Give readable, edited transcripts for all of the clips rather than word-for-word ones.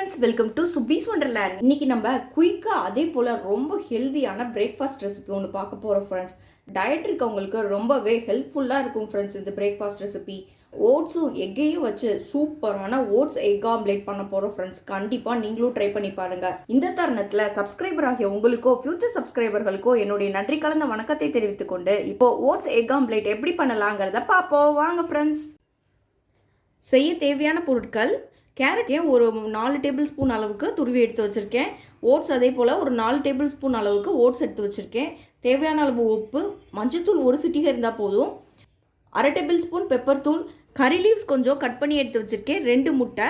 Friends, welcome to சுபீஸ் wonderland. இன்னைக்கு நம்ம குயிக்காக அதே போல் ரொம்ப ஹெல்தியான பிரேக்ஃபாஸ்ட் ரெசிபி ஒன்று பார்க்க போகிறோம் ஃப்ரெண்ட்ஸ். டயட் இருக்கவங்களுக்கு ரொம்பவே ஹெல்ப்ஃபுல்லாக இருக்கும் ஃப்ரெண்ட்ஸ் இந்த பிரேக்ஃபாஸ்ட் ரெசிபி. ஓட்ஸும் எக்கையும் வச்சு சூப்பரான ஓட்ஸ் எக் ஆம்லேட் பண்ண போகிறோம் ஃப்ரெண்ட்ஸ். கண்டிப்பாக நீங்களும் ட்ரை பண்ணி பாருங்கள். இந்த தருணத்தில் சப்ஸ்கிரைபர் ஆகிய உங்களுக்கோ ஃபியூச்சர் சப்ஸ்கிரைபர்களுக்கோ என்னுடைய நன்றி கலந்த வணக்கத்தை தெரிவித்துக்கொண்டு இப்போ ஓட்ஸ் எக் ஆம்லேட் எப்படி பண்ணலாங்கிறத பார்ப்போம் வாங்க ஃப்ரெண்ட்ஸ். செய்ய தேவையான பொருட்கள்: கேரட்டையும் ஒரு 4 டேபிள் ஸ்பூன் அளவுக்கு துருவி எடுத்து வச்சுருக்கேன். ஓட்ஸ் அதே போல் ஒரு 4 டேபிள் ஸ்பூன் அளவுக்கு ஓட்ஸ் எடுத்து வச்சுருக்கேன். தேவையான அளவு உப்பு, மஞ்சள்தூள் 1 சிட்டிகை இருந்தால் போதும். 1/2 டேபிள் ஸ்பூன் பெப்பர் தூள், கறி லீவ்ஸ் கொஞ்சம் கட் பண்ணி எடுத்து வச்சுருக்கேன். 2 முட்டை,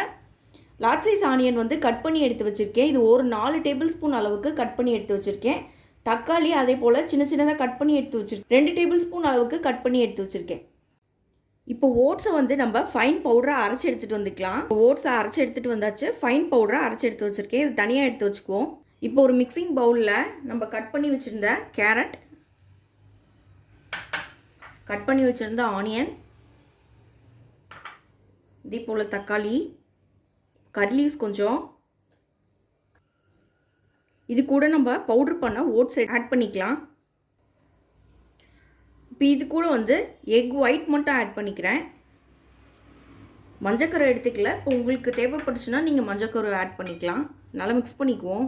லார்ஜ் சைஸ் ஆனியன் கட் பண்ணி எடுத்து வச்சுருக்கேன். இது ஒரு 4 டேபிள் ஸ்பூன் அளவுக்கு கட் பண்ணி எடுத்து வச்சுருக்கேன். தக்காளி அதே போல் சின்ன சின்னதாக கட் பண்ணி எடுத்து வச்சுருக்கேன். 2 டேபிள் ஸ்பூன் அளவுக்கு கட் பண்ணி எடுத்து வச்சுருக்கேன். இப்போ ஓட்ஸை நம்ம ஃபைன் பவுடராக அரைச்சி எடுத்துகிட்டு வந்துக்கலாம். ஓட்ஸை அரைச்சி எடுத்துகிட்டு வந்தாச்சு. ஃபைன் பவுடராக அரைச்சி எடுத்து வச்சுருக்கேன். இது தனியாக எடுத்து வச்சுக்குவோம். இப்போ ஒரு மிக்சிங் பவுலில் நம்ம கட் பண்ணி வச்சுருந்த கேரட், கட் பண்ணி வச்சுருந்த ஆனியன், இதே போல் தக்காளி, கறி லீவ்ஸ் கொஞ்சம், இது கூட நம்ம பவுட்ரு பண்ண ஓட்ஸ் ஆட் பண்ணிக்கலாம். இப்போ இது கூட எக் ஒயிட் மட்டும் ஆட் பண்ணிக்கிறேன். மஞ்சக்கரை எடுத்துக்கல. இப்போ உங்களுக்கு தேவைப்பட்டுச்சுன்னா நீங்கள் மஞ்சக்கரை ஆட் பண்ணிக்கலாம். நல்லா மிக்ஸ் பண்ணிக்குவோம்.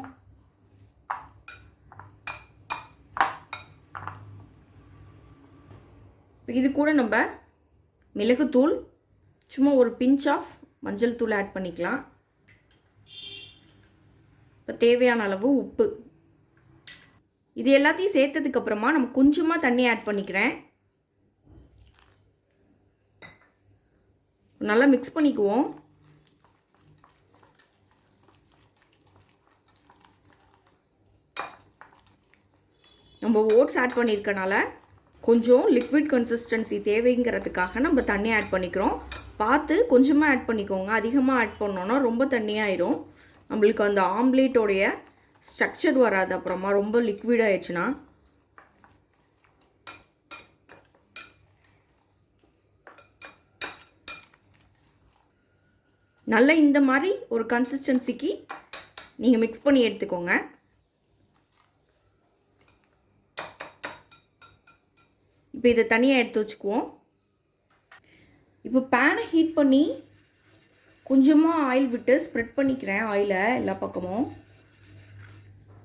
இப்போ இது கூட நம்ம மிளகுத்தூள், சும்மா ஒரு பிஞ்ச் ஆஃப் மஞ்சள் தூள் ஆட் பண்ணிக்கலாம். இப்போ தேவையான அளவு உப்பு, இது எல்லாத்தையும் சேர்த்ததுக்கப்புறமா நம்ம கொஞ்சமாக தண்ணி ஆட் பண்ணிக்கிறேன். நல்லா மிக்ஸ் பண்ணிக்குவோம். நம்ம ஓட்ஸ் ஆட் பண்ணியிருக்கனால கொஞ்சம் லிக்விட் கன்சிஸ்டன்சி தேவைங்கிறதுக்காக நம்ம தண்ணி ஆட் பண்ணிக்கிறோம். பார்த்து கொஞ்சமாக ஆட் பண்ணிக்கோங்க. அதிகமாக ஆட் பண்ணோன்னா ரொம்ப தண்ணியாயிரும். நம்மளுக்கு அந்த ஆம்லேட்டோடைய ஸ்ட்ரக்சர் வராது. அப்புறமா ரொம்ப லிக்விட் ஆயிடுச்சுன்னா. நல்லா இந்த மாதிரி ஒரு கன்சிஸ்டன்சிக்கு நீங்கள் மிக்ஸ் பண்ணி எடுத்துக்கோங்க. இப்போ இதை தனியாக எடுத்து வச்சுக்குவோம். இப்போ பேனை ஹீட் பண்ணி கொஞ்சமாக ஆயில் விட்டு ஸ்ப்ரெட் பண்ணிக்கிறேன். ஆயிலை எல்லா பக்கமும்.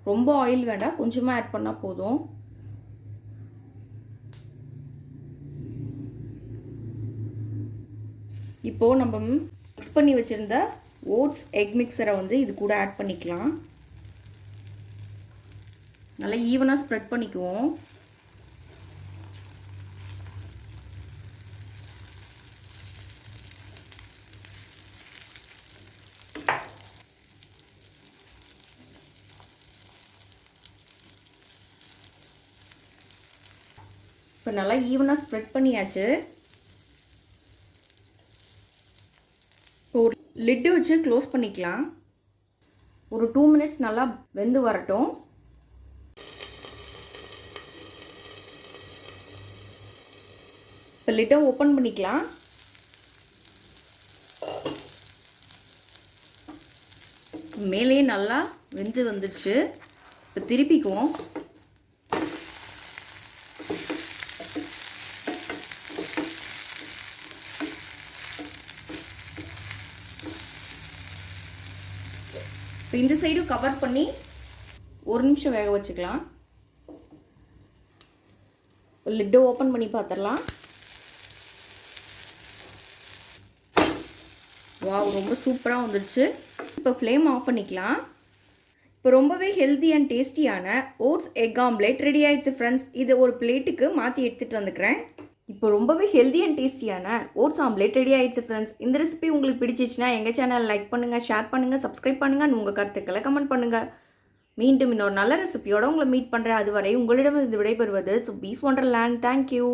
ரொம்ப ஆயில் வேண்டாம், கொஞ்சமாக ஆட் பண்ணால் போதும். இப்போது நம்ம மிக்ஸ் பண்ணி வச்சுருந்த ஓட்ஸ் எக் மிக்சரை இது கூட ஆட் பண்ணிக்கலாம். நல்லா ஈவனாக ஸ்ப்ரெட் பண்ணிக்குவோம். இப்போ நல்லா ஈவனாக ஸ்ப்ரெட் பண்ணியாச்சு. இப்போ ஒரு லிட்டு வச்சு க்ளோஸ் பண்ணிக்கலாம். ஒரு 2 மினிட்ஸ் நல்லா வெந்து வரட்டும். இப்போ லிட்டை ஓப்பன் பண்ணிக்கலாம். மேலேயே நல்லா வெந்து வந்துடுச்சு. இப்போ திருப்பிக்குவோம். இப்போ இந்த சைடும் கவர் பண்ணி 1 நிமிஷம் வேக வச்சுக்கலாம். லிட்டை ஓப்பன் பண்ணி பார்த்துடலாம். வாவ், ரொம்ப சூப்பராக வந்துடுச்சு. இப்போ ஃப்ளேம் ஆஃப் பண்ணிக்கலாம். இப்போ ரொம்பவே ஹெல்தி அண்ட் டேஸ்டியான ஓட்ஸ் எக் ஆம்லேட் ரெடி ஆயிடுச்சு ஃப்ரெண்ட்ஸ். இதை ஒரு பிளேட்டுக்கு மாற்றி எடுத்துகிட்டு வந்துக்கிறேன். இப்போ ரொம்பவே ஹெல்தி அண்ட் டேஸ்டியான ஓட்ஸ் ஆம்லேட் ரெடி ஆயிடுச்சு ஃப்ரெண்ட்ஸ். இந்த ரெசிபி உங்களுக்கு பிடிச்சிச்சுன்னா எங்கள் சேனல் லைக் பண்ணுங்கள், ஷேர் பண்ணுங்கள், சப்ஸ்கிரைப் பண்ணுங்கள், உங்கள் கருத்துக்களை கமெண்ட் பண்ணுங்கள். மீண்டும் இன்னொரு நல்ல ரெசிபியோட உங்களை மீட் பண்ணுறேன். அதுவரை உங்களிடம் விடைபெறுவது சுபீஸ் வண்டர்லேண்ட். தேங்க்யூ.